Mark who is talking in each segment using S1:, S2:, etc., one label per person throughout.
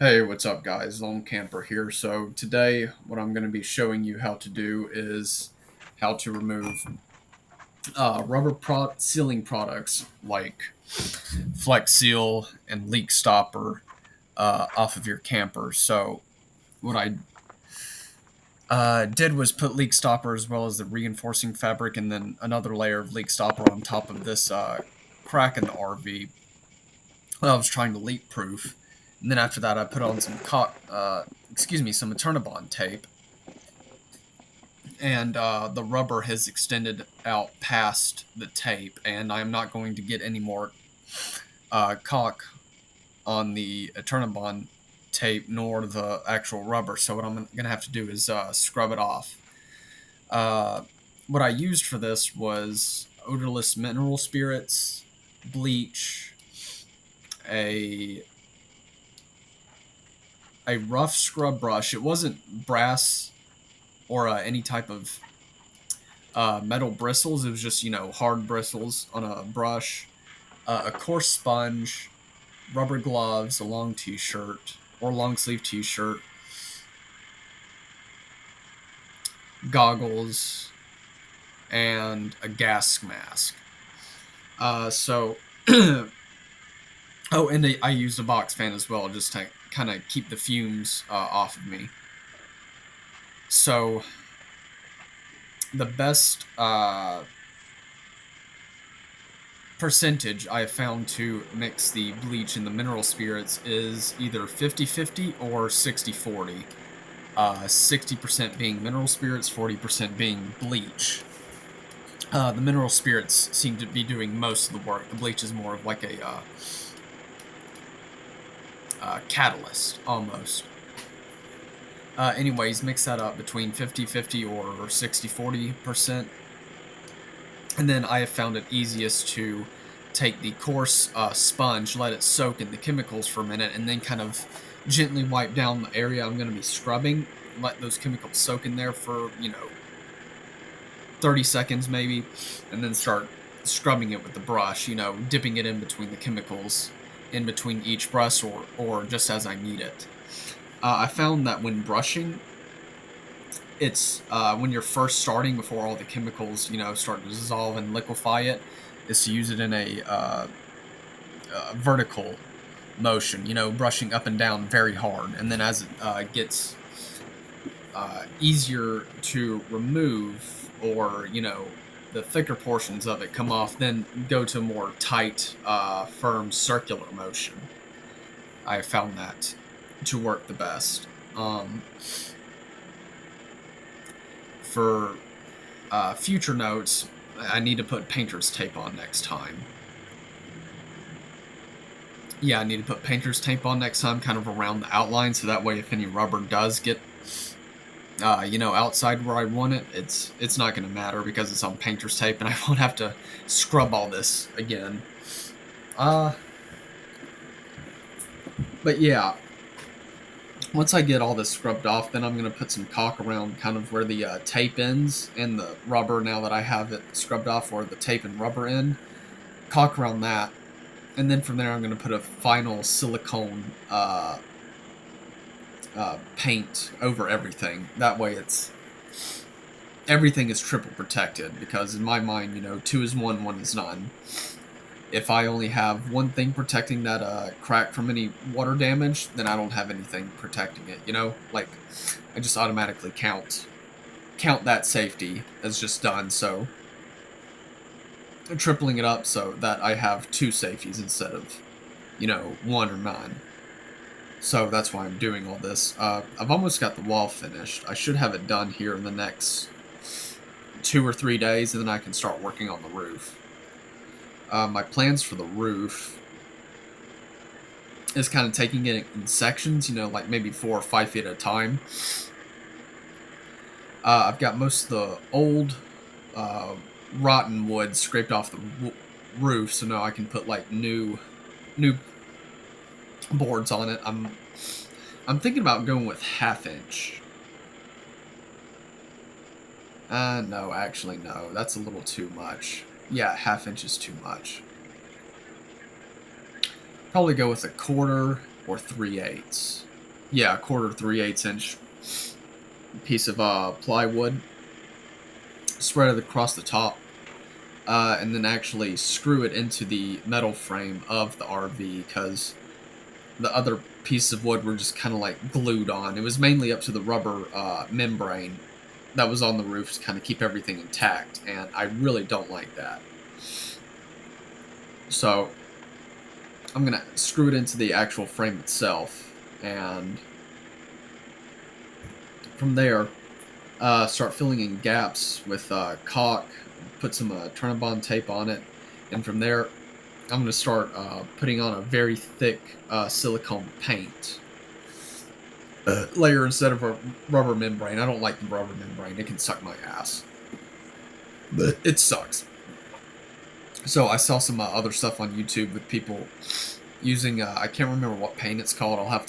S1: Hey, what's up guys? Lone Camper here. So today what I'm going to be showing you how to do is how to remove sealing products like Flex Seal and Leak Stopper off of your camper. So what I did was put Leak Stopper as well as the reinforcing fabric and then another layer of Leak Stopper on top of this crack in the RV. I was trying to leak proof. And then after that I put on some some Eternabond tape, and the rubber has extended out past the tape, and I'm not going to get any more caulk on the Eternabond tape nor the actual rubber. So what I'm going to have to do is scrub it off. Uh, what I used for this was odorless mineral spirits, bleach, a a rough scrub brush. It wasn't brass or any type of metal bristles. It was just, hard bristles on a brush, a coarse sponge, rubber gloves, a long t-shirt or long sleeve t-shirt, goggles, and a gas mask. So, oh, and I used a box fan as well, just to kind of keep the fumes off of me. So, the best percentage I have found to mix the bleach and the mineral spirits is either 50-50 or 60-40. 60% being mineral spirits, 40% being bleach. The mineral spirits seem to be doing most of the work. The bleach is more of like a catalyst, almost. Anyways, mix that up between 50-50 or 60-40%. And then I have found it easiest to take the coarse sponge, let it soak in the chemicals for a minute, and then kind of gently wipe down the area I'm going to be scrubbing. Let those chemicals soak in there for, 30 seconds maybe, and then start scrubbing it with the brush, dipping it in between the chemicals, in between each brush, or just as I need it. I found that when brushing, it's when you're first starting, before all the chemicals, start to dissolve and liquefy it, is to use it in a vertical motion, brushing up and down very hard. And then as it gets easier to remove, or, the thicker portions of it come off, then go to more tight, firm circular motion. I have found that to work the best. For future notes, I need to put painter's tape on next time. Yeah, I need to put painter's tape on next time, kind of around the outline, so that way if any rubber does get, outside where I want it, it's not going to matter because it's on painter's tape, and I won't have to scrub all this again. But yeah, once I get all this scrubbed off, then I'm going to put some caulk around kind of where the tape ends and the rubber, now that I have it scrubbed off where the tape and rubber end. Caulk around that. And then from there I'm going to put a final silicone paint over everything. That way everything is triple protected, because in my mind, 2 is 1, 1 is none. If I only have one thing protecting that crack from any water damage, then I don't have anything protecting it, Like, I just automatically count that safety as just done, so I'm tripling it up so that I have 2 safeties instead of, 1 or none. So that's why I'm doing all this. I've almost got the wall finished. I should have it done here in the next 2 or 3 days, and then I can start working on the roof. My plans for the roof is kind of taking it in sections, like maybe 4 or 5 feet at a time. I've got most of the old rotten wood scraped off the roof, so now I can put like new boards on it. I'm thinking about going with 1/2 inch. No, actually no, that's a little too much. Yeah, 1/2 inch is too much. Probably go with 1/4 or 3/8. yeah, 1/4 3/8 inch piece of plywood, spread it across the top, and then actually screw it into the metal frame of the RV, because the other pieces of wood were just kind of like glued on. It was mainly up to the rubber membrane that was on the roof to kind of keep everything intact, and I really don't like that. So I'm gonna screw it into the actual frame itself, and from there, start filling in gaps with caulk, put some Turnabond tape on it, and from there, I'm going to start putting on a very thick silicone paint layer instead of a rubber membrane. I don't like the rubber membrane. It can suck my ass. But it sucks. So I saw some other stuff on YouTube with people using I can't remember what paint it's called. I'll have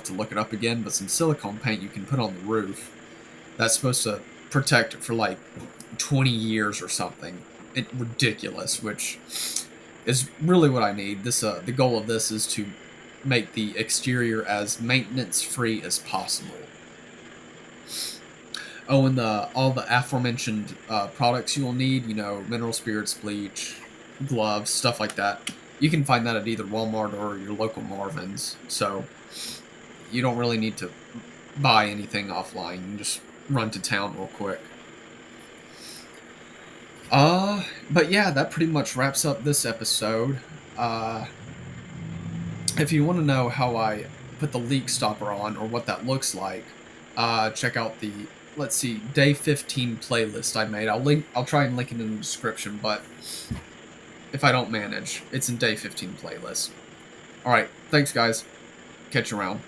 S1: to look it up again, but some silicone paint you can put on the roof that's supposed to protect it for like 20 years or something. It's ridiculous, which is really what I need. This the goal of this is to make the exterior as maintenance free as possible. Oh, and all the aforementioned products you will need, you know, mineral spirits, bleach, gloves, stuff like that. You can find that at either Walmart or your local Marvin's. So you don't really need to buy anything offline. You can just run to town real quick. But yeah, that pretty much wraps up this episode. If you want to know how I put the leak stopper on or what that looks like, check out the, let's see, day 15 playlist I made. I'll try and link it in the description, but if I don't manage, it's in day 15 playlist. All right, thanks guys. Catch you around.